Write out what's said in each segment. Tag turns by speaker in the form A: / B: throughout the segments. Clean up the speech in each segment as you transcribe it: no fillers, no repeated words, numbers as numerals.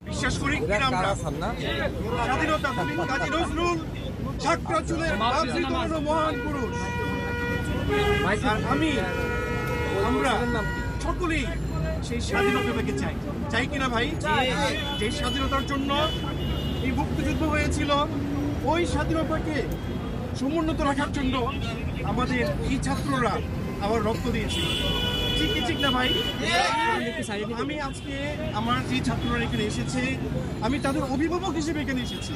A: বিশ্বাস করি কিনা আমরা স্বাধীনতা কাজী নজরুল সাক্ষাৎ চুলের মহান পুরুষ আর আমরা সকলেই সেই স্বাধীনতা পেতে চাই কিনা ভাই? যে স্বাধীনতার জন্য এই মুক্তিযুদ্ধ হয়েছিল, ওই স্বাধীনতাকে সমুন্নত রাখার জন্য আমাদের এই ছাত্ররা আবার রক্ত দিয়েছিল। ঠিক না ভাই? আমি আজকে আমার যে ছাত্ররা এখানে এসেছে, আমি তাদের অভিভাবক হিসেবে এখানে এসেছি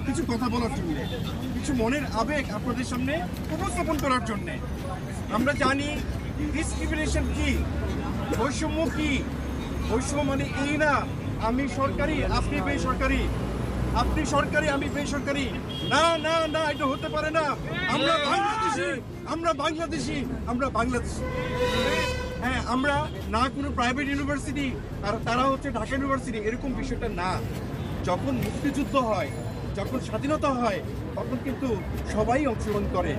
A: কিছু কথা বলার জন্য, কিছু মনের আবেগ আপনাদের সামনে উপস্থাপন করার জন্য। আমরা জানি ডিসক্রিমিনেশন কি, বৈষম্য কি। বৈষম্য মানে এই না আমি সরকারি আপনি বেসরকারি, আপনি সরকারি আমি বেসরকারি। না না না, এটা হতে পারে না। আমরা বাংলাদেশি। হ্যাঁ, আমরা না কোনো প্রাইভেট ইউনিভার্সিটি আর তারা হচ্ছে ঢাকা ইউনিভার্সিটি, এরকম বিষয়টা না। যখন মুক্তিযুদ্ধ হয়, যখন স্বাধীনতা হয়, তখন কিন্তু সবাই অংশগ্রহণ করে।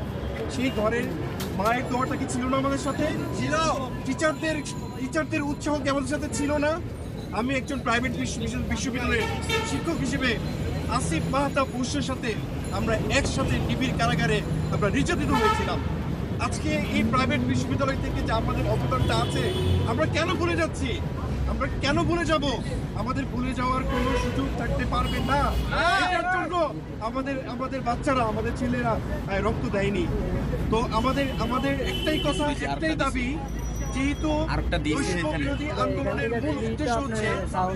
A: সেই ঘরের মায়ের দোয়াটা কি ছিল না আমাদের সাথে? ছিল। টিচারদের উৎসাহ কি আমাদের সাথে ছিল না? আমি একজন প্রাইভেট বিশ্ববিদ্যালয়ের শিক্ষক হিসেবে আসিফ মাহতাব উৎসের সাথে আমরা একসাথে ডিবির কারাগারে আমরা নির্যাতিত হয়েছিলাম। আজকে এই প্রাইভেট বিশ্ববিদ্যালয় থেকে যে আমাদের অবদানটা আছে, আমরা কেন ভুলে যাচ্ছি? আমরা কেন ভুলে যাব? আমাদের ভুলে যাওয়ার কোনো সুযোগ থাকতে পারবে না। এটার জন্য আমাদের বাচ্চারা, আমাদের ছেলেরা রক্ত দেয়নি। তো আমাদের একটাই কথা, একটাই দাবি, যেহেতু বৈষম্যবিরোধী আন্দোলনের মূল উদ্দেশ্য হচ্ছে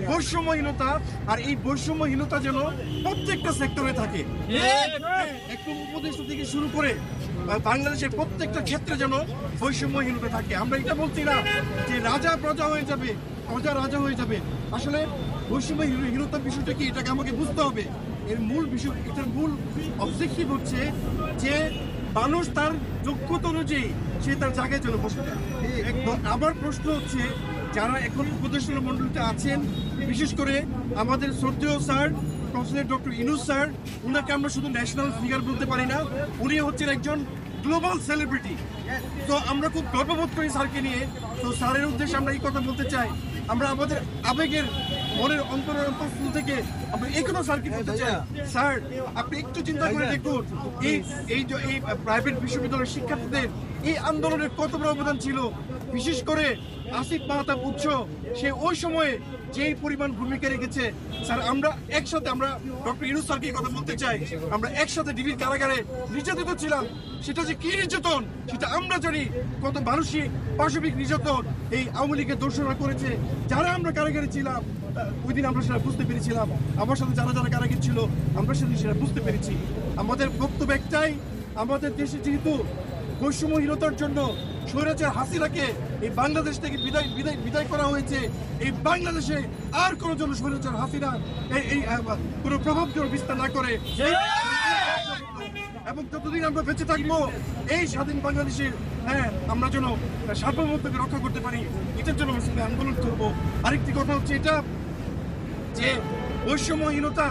A: বৈষম্যহীনতা, আর এই বৈষম্যহীনতা যেন প্রত্যেকটা সেক্টরে থাকে, একদম উপদেষ্টা থেকে শুরু করে বাংলাদেশের প্রত্যেকটা ক্ষেত্রে যেন বৈষম্যহীনতা থাকে। আমরা এটা বলছি না যে রাজা প্রজা হয়ে যাবে, প্রজা রাজা হয়ে যাবে। আসলে বৈষম্যহীনতার বিষয়টা কি, এটাকে আমাকে বুঝতে হবে। এর মূল বিষয়, এটার মূল অবজেক্টিভ হচ্ছে যে মানুষ তার যোগ্যতা অনুযায়ী সে তার জায়গায় চলে বসে যায়। আমার প্রশ্ন হচ্ছে, যারা এখন উপদেষ্টা মণ্ডলীতে আছেন, বিশেষ করে আমাদের শ্রদ্ধেয় sir professor doctor Yunus sir, উনাকে আমরা শুধু ন্যাশনাল ফিগার বলতে পারি না, উনি হচ্ছেন একজন গ্লোবাল সেলিব্রিটি। তো আমরা খুব গর্ববোধ করি স্যারকে নিয়ে। তো স্যারের উদ্দেশ্যে আমরা এই কথা বলতে চাই, আমরা আমাদের আবেগের মনের অন্তরস্থল থেকে আমরা এই কথা স্যারকে বলতে চাই, স্যার আপনি একটু চিন্তা করে দেখুন, এই প্রাইভেট বিশ্ববিদ্যালয়ের শিক্ষার্থীদের এই আন্দোলনের কত বড় অবদান ছিল। বিশেষ করে আসিফ মাহতাব উৎস, সে ওই সময়ে যেই পরিমাণ ভূমিকা রেখেছে। স্যার আমরা একসাথে, আমরা ডক্টর ইউনূস স্যারকে এই কথা বলতে চাই, আমরা একসাথে ডিবির কারাগারে নির্যাতিত ছিলাম। সেটা যে কি নির্যাতন সেটা আমরা জানি। কত মানসিক পাশবিক নির্যাতন এই আওয়ামী লীগের দোষরা করেছে। যারা আমরা কারাগারে ছিলাম ওই দিন আমরা সেটা বুঝতে পেরেছিলাম। আমার সাথে যারা কারাগারে ছিল আমরা সেটা বুঝতে পেরেছি। আমাদের বক্তব্য একটাই, আমাদের দেশে যেহেতু বৈষম্যহীনতার জন্য স্বৈরাচার হাসিনাকে এই বাংলাদেশ থেকে বিদায় করা হয়েছে, এই বাংলাদেশে আর কোনো জন্য স্বৈরাচার হাসিনা এই কোনো প্রভাব বিস্তার না করে, এবং যতদিন আমরা বেঁচে থাকবো এই স্বাধীন বাংলাদেশের আমরা যেন সার্বভৌমত্বকে রক্ষা করতে পারি, এটার জন্য আমরা আন্দোলন করবো। আরেকটি কথা হচ্ছে এটা যে বৈষম্যহীনতা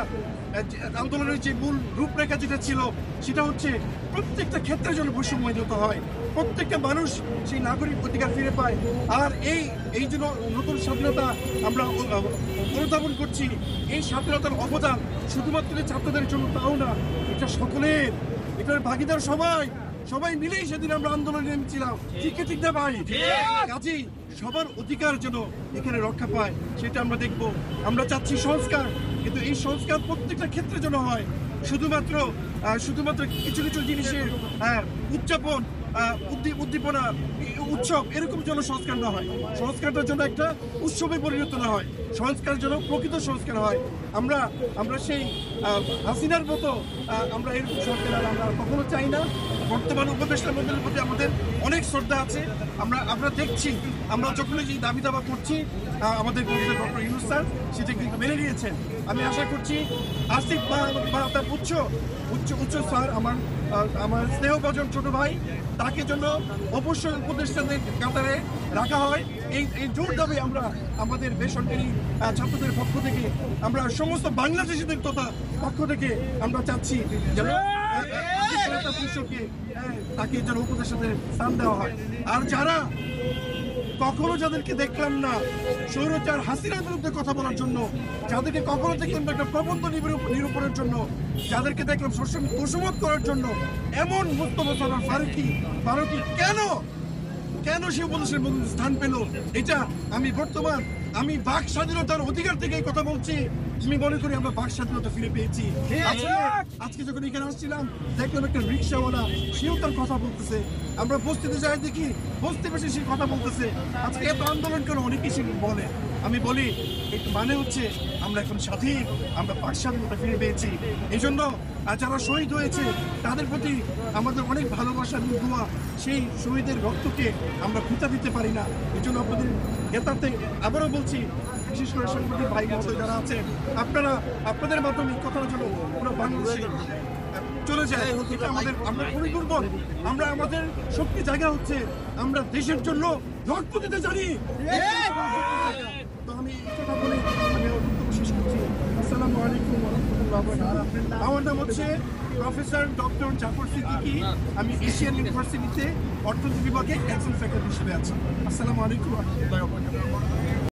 A: আন্দোলনের যে মূল রূপরেখা যেটা ছিল, সেটা হচ্ছে প্রত্যেকটা ক্ষেত্রে যেন বৈষম্যহীনতা হয়, প্রত্যেকটা মানুষ সেই নাগরিক অধিকার ফিরে পায়। আর এই জন্য নতুন স্বাধীনতা আমরা অনুধাবন করছি। এই স্বাধীনতার অবদান শুধুমাত্র ছাত্রদের জন্য তাও না, এটা সকলের, এটার ভাগিদার সবাই মিলেই সেদিন আমরা আন্দোলনে নেমেছিলাম। ঠিক না ভাই? কাজেই সবার অধিকার যেন এখানে রক্ষা পায় সেটা আমরা দেখব। আমরা চাচ্ছি সংস্কার, কিন্তু এই সংস্কার প্রত্যেকটা ক্ষেত্রে যেন হয়। শুধুমাত্র কিছু জিনিসের উদযাপন, উদ্দীপনা, উৎসব এরকম যেন সংস্কার না হয়। সংস্কারটার জন্য একটা উৎসবে পরিণত না হয়, সংস্কার যেন প্রকৃত সংস্কার হয়। আমরা সেই হাসিনার মতো আমরা এরকম সংস্কার আমরা কখনো চাই না। বর্তমান উপদেষ্টা মণ্ডলীর প্রতি আমাদের অনেক শ্রদ্ধা আছে। আমরা দেখছি, আমরা যখনই যে দাবি দাবা করছি, আমাদের ডক্টর ইউনূস স্যার সেটা কিন্তু মেনে নিয়েছেন। আমি আশা করছি আসিফ মাহতাব উচ্চ স্যার, আমার স্নেহভাজন ছোট ভাই, তাকে জন্য অবশ্যই উপদেষ্টাদের কাতারে রাখা হয়। এই জোর দাবি আমরা আমাদের বেসরকারি ছাত্রদের পক্ষ থেকে, আমরা সমস্ত বাংলাদেশিদের পক্ষ থেকে আমরা চাচ্ছি যেন তাকে যেন উপদেষ্টাদের স্থান দেওয়া হয়। আর কখনো যাদেরকে দেখলাম না স্বৈরাচার হাসিনার বিরুদ্ধে কথা বলার জন্য, যাদেরকে কখনো দেখলাম না একটা প্রবন্ধ নিরূপণের জন্য, যাদেরকে দেখলাম তোষমত করার জন্য, এমন মুস্তফা সরোয়ার ফারুকী কেন সে উপদেশের মধ্যে স্থান পেল? এটা আমি বাক স্বাধীনতার অধিকার থেকে এই কথা বলছি। আমি মনে করি আমরা বাক স্বাধীনতা ফিরে পেয়েছি। আজকে যখন এখানে আসছিলাম দেখলাম একটা রিক্সাওয়ালা, সেও তার কথা বলতেছে। আমরা বস্তিতে যাই দেখি বস্তি বেশি সে কথা বলতেছে। আজকে এত আন্দোলন করে অনেকেই সে বলে। আমি বলি এর মানে হচ্ছে আমরা এখন স্বাধীন, আমরা বাক স্বাধীনতা ফিরে পেয়েছি। এই জন্য যারা শহীদ হয়েছে তাদের প্রতি আমাদের অনেক ভালোবাসা এবং দোয়া। সেই শহীদের রক্তকে আমরা ভুতা দিতে পারি না। এই জন্য আপনাদের নেতাতে আবারও বলছি, বিশেষ করে সাংবাদিক ভাই মহোদয় যারা আছে, আপনাদের মাধ্যমে কথাটা যেন পুরো বাংলাদেশে চলে যায়। এটা আমরা খুবই দুর্বল। আমরা আমাদের শক্তি জায়গা হচ্ছে আমরা দেশের জন্য রক্ত দিতে জানি। তো আমি এই কথা বলে আমি বক্তব্য শেষ করছি। আসসালামু আলাইকুম ওয়া রাহমাতুল্লাহি ওয়া বারাকাতুহু। আমার নাম হচ্ছে প্রফেসর ডক্টর জাফর সিদ্দিকী। আমি এশিয়ান ইউনিভার্সিটিতে অর্থনীতি বিভাগে একজন ফ্যাকাল্টি হিসেবে আছি। আসসালামু আলাইকুম ওয়া রাহমাতুল্লাহি ওয়া বারাকাতুহু।